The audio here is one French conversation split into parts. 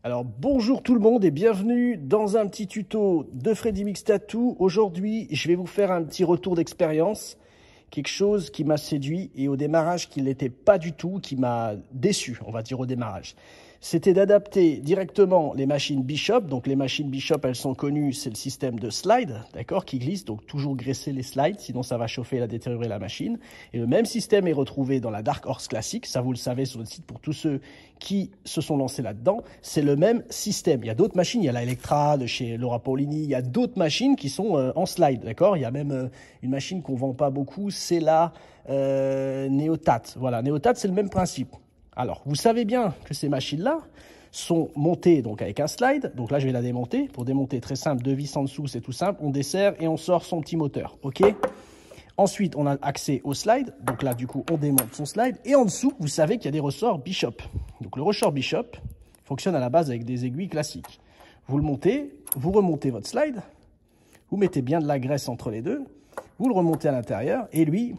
Alors bonjour tout le monde et bienvenue dans un petit tuto de Freddy Mix Tattoo. Aujourd'hui, je vais vous faire un petit retour d'expérience, quelque chose qui m'a séduit et au démarrage qui ne l'était pas du tout, qui m'a déçu, on va dire au démarrage. C'était d'adapter directement les machines Bishop. Donc les machines Bishop, elles sont connues, c'est le système de slide, d'accord, qui glisse. Donc toujours graisser les slides, sinon ça va chauffer et la détériorer la machine. Et le même système est retrouvé dans la Dark Horse classique. Ça, vous le savez sur le site pour tous ceux qui se sont lancés là-dedans. C'est le même système. Il y a d'autres machines, il y a la Electra de chez Laura Paulini. Il y a d'autres machines qui sont en slide, d'accord. Il y a même une machine qu'on vend pas beaucoup, c'est la Neotat. Voilà, Neotat, c'est le même principe. Alors, vous savez bien que ces machines-là sont montées donc avec un slide. Donc là, je vais la démonter. Pour démonter, très simple, 2 vis en dessous, c'est tout simple. On desserre et on sort son petit moteur, ok? Ensuite, on a accès au slide. Donc là, du coup, on démonte son slide. Et en dessous, vous savez qu'il y a des ressorts Bishop. Donc le ressort Bishop fonctionne à la base avec des aiguilles classiques. Vous le montez, vous remontez votre slide. Vous mettez bien de la graisse entre les deux. Vous le remontez à l'intérieur. Et lui,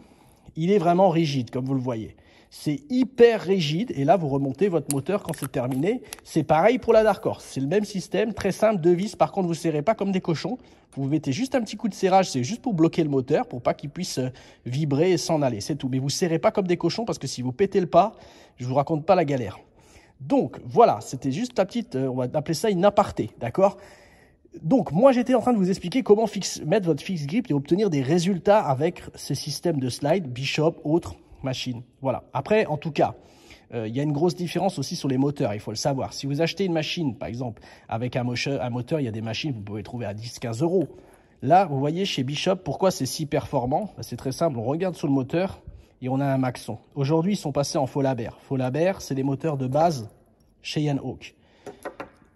il est vraiment rigide, comme vous le voyez. C'est hyper rigide et là vous remontez votre moteur quand c'est terminé. C'est pareil pour la Dark Horse, c'est le même système, très simple, 2 vis. Par contre vous ne serrez pas comme des cochons, vous mettez juste un petit coup de serrage, c'est juste pour bloquer le moteur, pour pas qu'il puisse vibrer et s'en aller, c'est tout. Mais vous ne serrez pas comme des cochons parce que si vous pétez le pas, je vous raconte pas la galère. Donc voilà, c'était juste la petite, on va appeler ça une aparté, d'accord? Donc, moi, j'étais en train de vous expliquer comment mettre votre fixe grip et obtenir des résultats avec ces systèmes de slide, Bishop, autres machines. Voilà. Après, en tout cas, il y a une grosse différence aussi sur les moteurs, il faut le savoir. Si vous achetez une machine, par exemple, avec un moteur, il y a des machines que vous pouvez trouver à 10-15 euros. Là, vous voyez, chez Bishop, pourquoi c'est si performant? C'est très simple, on regarde sur le moteur et on a un Maxon. Aujourd'hui, ils sont passés en Faulhaber. Faulhaber, c'est des moteurs de base chez Yann Hawk.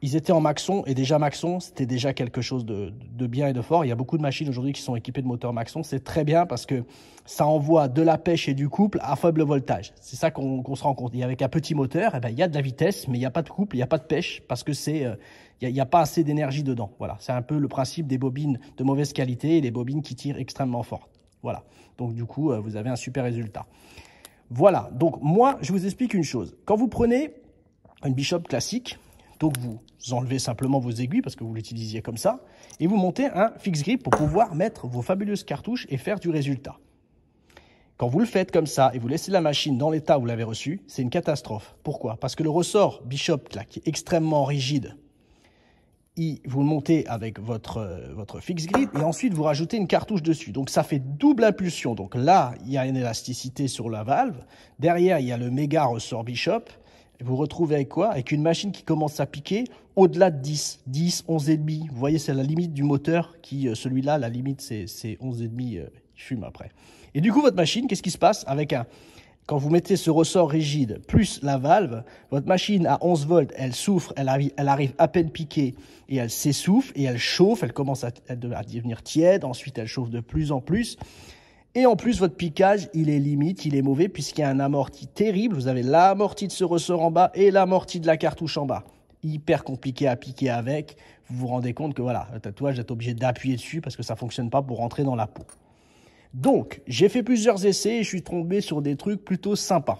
Ils étaient en Maxon, et déjà Maxon, c'était déjà quelque chose de bien et de fort. Il y a beaucoup de machines aujourd'hui qui sont équipées de moteurs Maxon. C'est très bien parce que ça envoie de la pêche et du couple à faible voltage. C'est ça qu'on se rend compte. Et avec un petit moteur, eh ben, il y a de la vitesse, mais il n'y a pas de couple, il n'y a pas de pêche parce que il n'y a pas assez d'énergie dedans. Voilà, c'est un peu le principe des bobines de mauvaise qualité et des bobines qui tirent extrêmement fort. Voilà, donc du coup, vous avez un super résultat. Voilà, donc moi, je vous explique une chose. Quand vous prenez une Bishop classique, donc vous enlevez simplement vos aiguilles parce que vous l'utilisiez comme ça et vous montez un fixe grip pour pouvoir mettre vos fabuleuses cartouches et faire du résultat. Quand vous le faites comme ça et vous laissez la machine dans l'état où vous l'avez reçue, c'est une catastrophe. Pourquoi? Parce que le ressort Bishop là, qui est extrêmement rigide, vous le montez avec votre fixe grip et ensuite vous rajoutez une cartouche dessus. Donc ça fait double impulsion. Donc là, il y a une élasticité sur la valve. Derrière, il y a le méga ressort Bishop. Vous retrouvez avec quoi? Avec une machine qui commence à piquer au-delà de 10, 11,5. Vous voyez, c'est la limite du moteur qui, celui-là, la limite, c'est 11,5, il fume après. Et du coup, votre machine, qu'est-ce qui se passe avec quand vous mettez ce ressort rigide plus la valve, votre machine à 11 volts, elle souffre, elle arrive à peine piquée et elle s'essouffle et elle chauffe, elle commence à devenir tiède, ensuite elle chauffe de plus en plus. Et en plus, votre piquage, il est limite, il est mauvais puisqu'il y a un amorti terrible. Vous avez l'amorti de ce ressort en bas et l'amorti de la cartouche en bas. Hyper compliqué à piquer avec. Vous vous rendez compte que voilà, le tatouage, vous êtes obligé d'appuyer dessus parce que ça ne fonctionne pas pour rentrer dans la peau. Donc, j'ai fait plusieurs essais et je suis tombé sur des trucs plutôt sympas.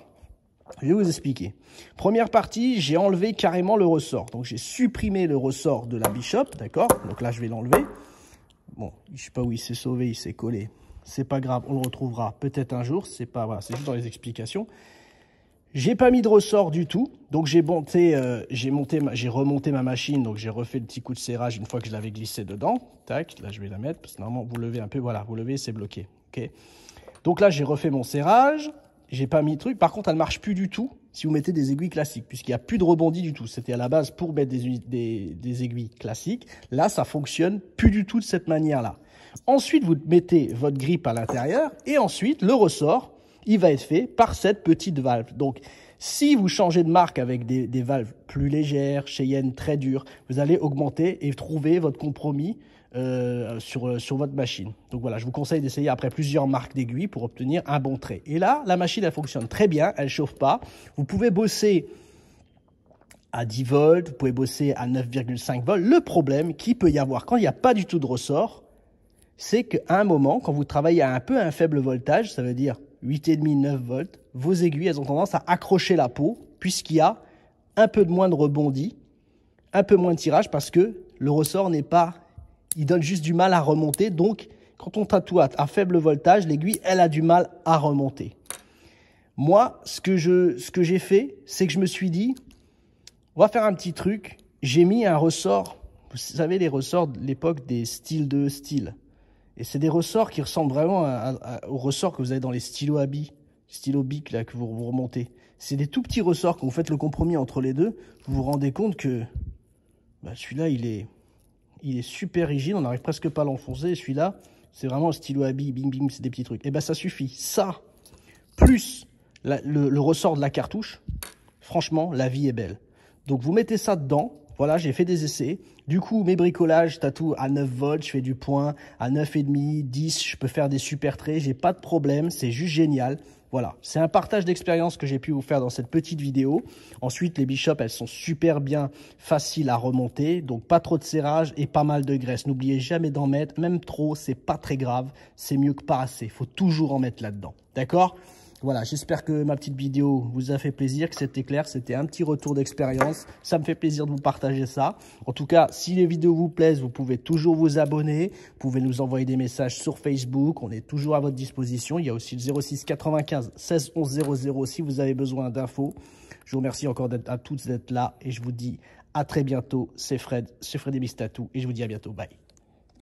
Je vais vous expliquer. Première partie, j'ai enlevé carrément le ressort. Donc, j'ai supprimé le ressort de la Bishop, d'accord? Donc là, je vais l'enlever. Bon, je ne sais pas où il s'est sauvé, il s'est collé. C'est pas grave, on le retrouvera peut-être un jour. C'est pas, voilà, c'est juste dans les explications. J'ai pas mis de ressort du tout, donc j'ai remonté ma machine, donc j'ai refait le petit coup de serrage une fois que je l'avais glissé dedans. Tac, là je vais la mettre parce que normalement vous levez un peu, voilà, vous levez, c'est bloqué. Ok. Donc là j'ai refait mon serrage, j'ai pas mis de truc. Par contre, elle marche plus du tout si vous mettez des aiguilles classiques, puisqu'il n'y a plus de rebondi du tout. C'était à la base pour mettre des aiguilles classiques. Là, ça fonctionne plus du tout de cette manière-là. Ensuite, vous mettez votre grip à l'intérieur et ensuite, le ressort, il va être fait par cette petite valve. Donc, si vous changez de marque avec des valves plus légères, Cheyenne très dures, vous allez augmenter et trouver votre compromis sur votre machine. Donc voilà, je vous conseille d'essayer après plusieurs marques d'aiguilles pour obtenir un bon trait. Et là, la machine, elle fonctionne très bien, elle ne chauffe pas. Vous pouvez bosser à 10 volts, vous pouvez bosser à 9,5 volts. Le problème qu'il peut y avoir quand il n'y a pas du tout de ressort, c'est qu'à un moment, quand vous travaillez à un faible voltage, ça veut dire 8,5, 9 volts, vos aiguilles, elles ont tendance à accrocher la peau, puisqu'il y a un peu de moins de rebondi un peu moins de tirage parce que le ressort n'est pas... Il donne juste du mal à remonter. Donc, quand on tatoue à faible voltage, l'aiguille, elle a du mal à remonter. Moi, ce que j'ai fait, c'est que je me suis dit, on va faire un petit truc. J'ai mis un ressort, vous savez, les ressorts de l'époque des styles de style. Et c'est des ressorts qui ressemblent vraiment aux ressorts que vous avez dans les stylos à billes, stylos bic là, que vous remontez. C'est des tout petits ressorts. Quand vous faites le compromis entre les deux, vous vous rendez compte que celui-là, il est super rigide. On n'arrive presque pas à l'enfoncer. Celui-là, c'est vraiment un stylo à billes, bing, bing, c'est des petits trucs. Et ça suffit. Ça, plus le ressort de la cartouche, franchement, la vie est belle. Donc, vous mettez ça dedans. Voilà, j'ai fait des essais. Du coup, mes bricolages, je tatoue à 9 volts, je fais du point, à 9,5, 10, je peux faire des super traits, j'ai pas de problème, c'est juste génial. Voilà, c'est un partage d'expérience que j'ai pu vous faire dans cette petite vidéo. Ensuite, les Bishop, elles sont super bien faciles à remonter, donc pas trop de serrage et pas mal de graisse. N'oubliez jamais d'en mettre, même trop, c'est pas très grave, c'est mieux que pas assez. Il faut toujours en mettre là-dedans, d'accord ? Voilà, j'espère que ma petite vidéo vous a fait plaisir, que c'était clair, c'était un petit retour d'expérience. Ça me fait plaisir de vous partager ça. En tout cas, si les vidéos vous plaisent, vous pouvez toujours vous abonner. Vous pouvez nous envoyer des messages sur Facebook. On est toujours à votre disposition. Il y a aussi le 06 95 16 11 00 si vous avez besoin d'infos. Je vous remercie encore à tous d'être là et je vous dis à très bientôt. C'est Fred, c'est Freddy Mix Tattoo et je vous dis à bientôt. Bye.